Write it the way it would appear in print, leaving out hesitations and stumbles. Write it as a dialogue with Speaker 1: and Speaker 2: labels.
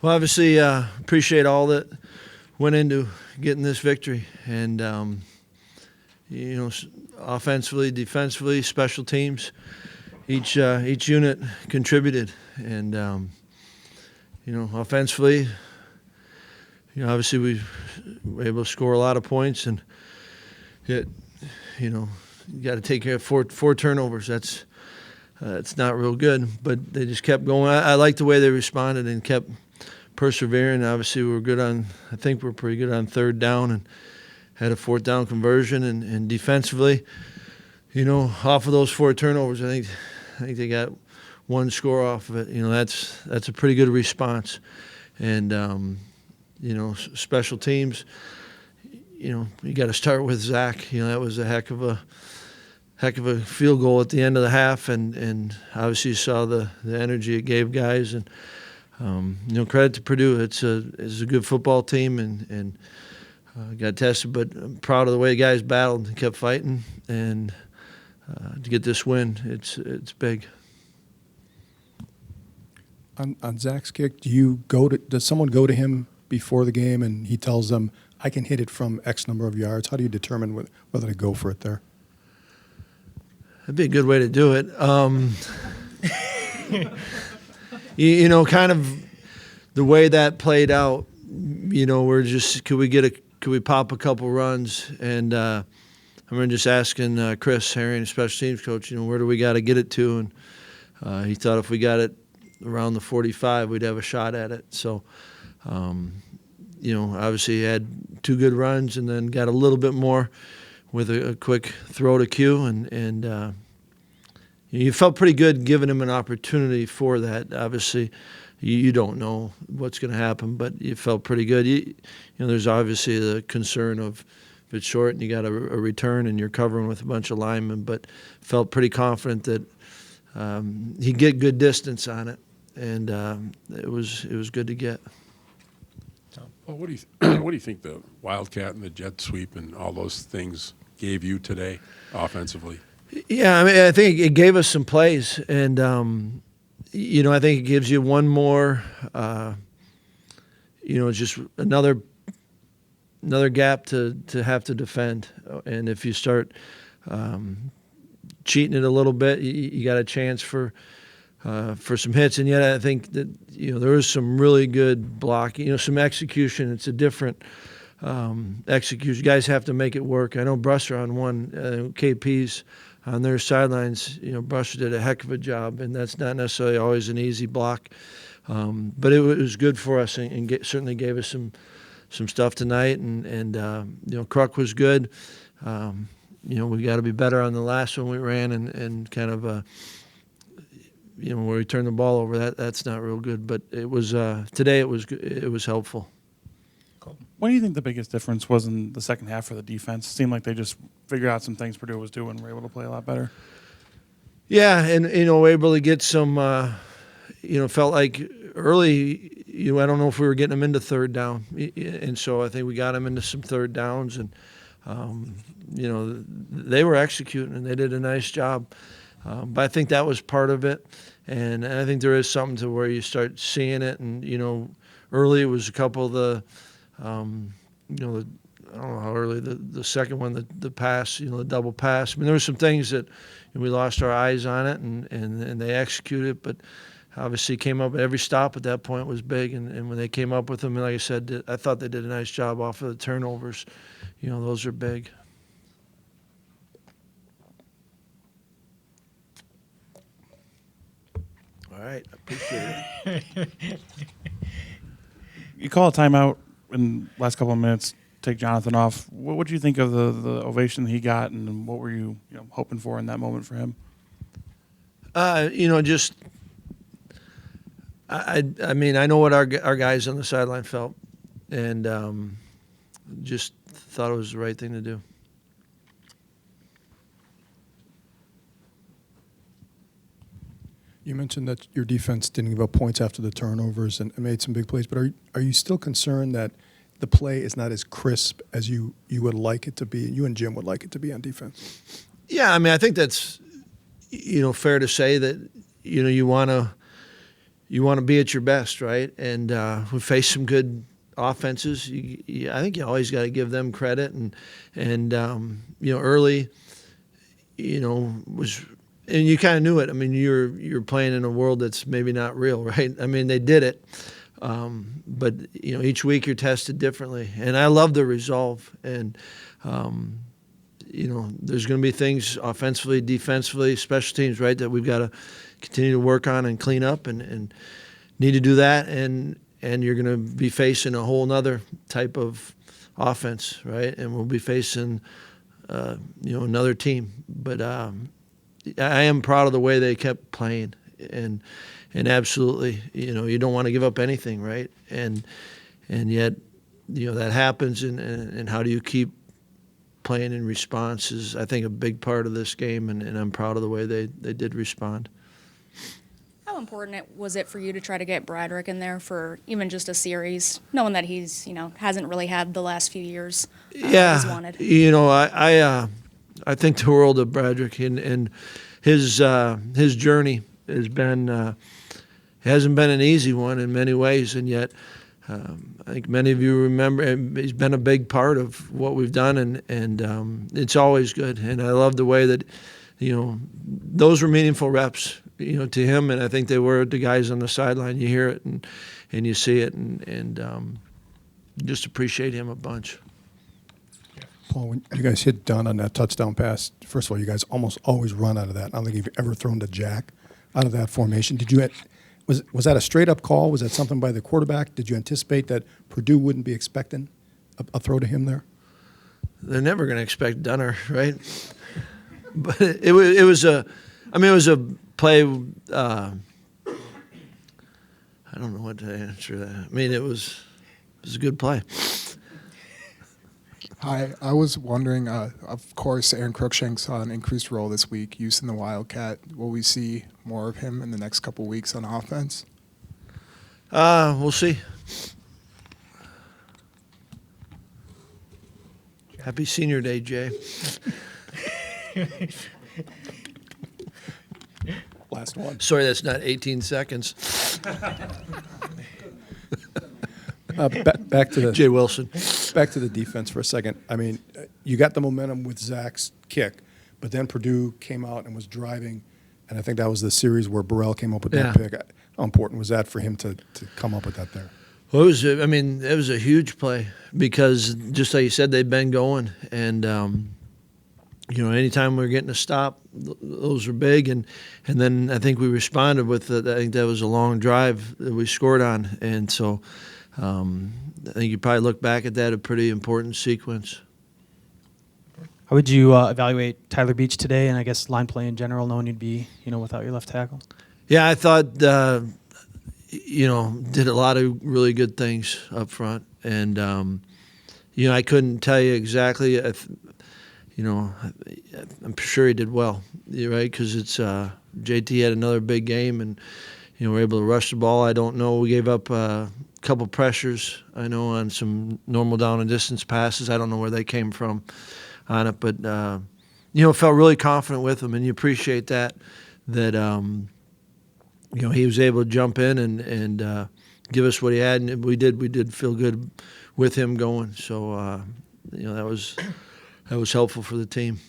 Speaker 1: Well, obviously, appreciate all that went into getting this victory, and offensively, defensively, special teams, each unit contributed, and offensively, obviously we were able to score a lot of points, and yet, you got to take care of four turnovers. That's it's not real good, but they just kept going. I like the way they responded and kept persevering. Obviously, I think we're pretty good on third down and had a fourth down conversion. And defensively, off of those four turnovers, I think they got one score off of it. That's a pretty good response. And special teams. You got to start with Zach. That was a heck of a field goal at the end of the half, and obviously you saw the energy it gave guys, and credit to Purdue. It's a good football team, and got tested, but I'm proud of the way guys battled and kept fighting, and to get this win, it's big.
Speaker 2: On Zach's kick, does someone go to him before the game and he tells them, I can hit it from X number of yards? How do you determine whether to go for it there?
Speaker 1: That'd be a good way to do it. Kind of the way that played out, we're just, could we pop a couple runs? And I remember just asking Chryst, the special teams coach, where do we got to get it to? And he thought if we got it around the 45, we'd have a shot at it. So, obviously he had two good runs and then got a little bit more with a quick throw to Q, and you felt pretty good giving him an opportunity for that. Obviously, you don't know what's going to happen, but you felt pretty good. There's obviously the concern of if it's short and you got a return and you're covering with a bunch of linemen, but felt pretty confident that he'd get good distance on it, and it was good to get.
Speaker 3: Well, what do you think the Wildcat and the jet sweep and all those things gave you today offensively?
Speaker 1: Yeah, I think it gave us some plays, and I think it gives you one more, just another gap to have to defend. And if you start cheating it a little bit, you got a chance for some hits. And yet I think that there was some really good blocking, some execution. It's a different execution. Guys have to make it work. I know Brusser on one, KP's on their sidelines, Brusser did a heck of a job, and that's not necessarily always an easy block. But it was good for us and certainly gave us some stuff tonight. And Kruk was good. We got to be better on the last one we ran and kind of, where we turned the ball over, that's not real good. But it was today it was helpful.
Speaker 4: Cool. What do you think the biggest difference was in the second half for the defense? It seemed like they just figured out some things Purdue was doing and were able to play a lot better.
Speaker 1: Yeah, and able to get some. Felt like early. I don't know if we were getting them into third down, and so I think we got them into some third downs, and they were executing and they did a nice job. But I think that was part of it, and I think there is something to where you start seeing it, and early it was a couple of the. I don't know how early the second one, the pass, the double pass. I mean, there were some things that we lost our eyes on it, and they executed, but obviously came up. Every stop at that point was big, and when they came up with them, like I said, I thought they did a nice job off of the turnovers. Those are big. All right, appreciate it.
Speaker 4: You call a timeout in the last couple of minutes, take Jonathan off. What do you think of the ovation he got, and what were you hoping for in that moment for him?
Speaker 1: Just I mean, I know what our guys on the sideline felt, and just thought it was the right thing to do.
Speaker 2: You mentioned that your defense didn't give up points after the turnovers and made some big plays, but are you still concerned that the play is not as crisp as you would like it to be, you and Jim would like it to be on defense?
Speaker 1: Yeah, I mean, I think that's fair to say that you want to you want to be at your best, right? And we faced some good offenses. I think you always got to give them credit, and early, was. And you kind of knew it. I mean, you're playing in a world that's maybe not real, right? I mean, they did it, but each week you're tested differently. And I love the resolve. And there's going to be things offensively, defensively, special teams, right, that we've got to continue to work on and clean up, and need to do that. And you're going to be facing a whole nother type of offense, right? And we'll be facing another team, but. I am proud of the way they kept playing, and absolutely, you don't want to give up anything, right? And yet, that happens, and how do you keep playing in response is, I think, a big part of this game, and I'm proud of the way they did respond.
Speaker 5: How important was it for you to try to get Bradrick in there for even just a series, knowing that he's hasn't really had the last few years he's wanted?
Speaker 1: I think the world of Bradrick, and his journey hasn't been an easy one in many ways, and yet I think many of you remember he's been a big part of what we've done, and it's always good. And I love the way that those were meaningful reps to him, and I think they were the guys on the sideline. You hear it and you see it, and just appreciate him a bunch.
Speaker 2: Paul, when you guys hit Dunn on that touchdown pass, first of all, you guys almost always run out of that. I don't think you've ever thrown to Jack out of that formation. Was that a straight-up call? Was that something by the quarterback? Did you anticipate that Purdue wouldn't be expecting a throw to him there?
Speaker 1: They're never going to expect Dunner, right? But it was a play. I don't know what to answer that. I mean, it was a good play.
Speaker 6: Hi, I was wondering, of course, Aaron Cruikshank's on an increased role this week, use in the Wildcat. Will we see more of him in the next couple weeks on offense?
Speaker 1: We'll see. Happy Senior Day, Jay.
Speaker 2: Last one.
Speaker 1: Sorry, that's not 18 seconds.
Speaker 2: Back to the
Speaker 1: Jay Wilson.
Speaker 2: Back to the defense for a second. I mean, you got the momentum with Zach's kick, but then Purdue came out and was driving, and I think that was the series where Burrell came up with that pick. How important was that for him to come up with that there?
Speaker 1: Well, it was a huge play because, just like you said, they'd been going, and anytime we were getting a stop, those were big, and then I think we responded with I think that was a long drive that we scored on, and so. I think you probably look back at that, a pretty important sequence.
Speaker 7: How would you evaluate Tyler Beach today, and I guess line play in general, knowing you'd be without your left tackle?
Speaker 1: Yeah, I thought did a lot of really good things up front, and I couldn't tell you exactly. I'm sure he did well, right? Because it's JT had another big game, and we're able to rush the ball. I don't know. We gave up a couple pressures, I know, on some normal down and distance passes. I don't know where they came from on it, but felt really confident with him, and you appreciate that he was able to jump in and give us what he had, and we did feel good with him going. So that was helpful for the team.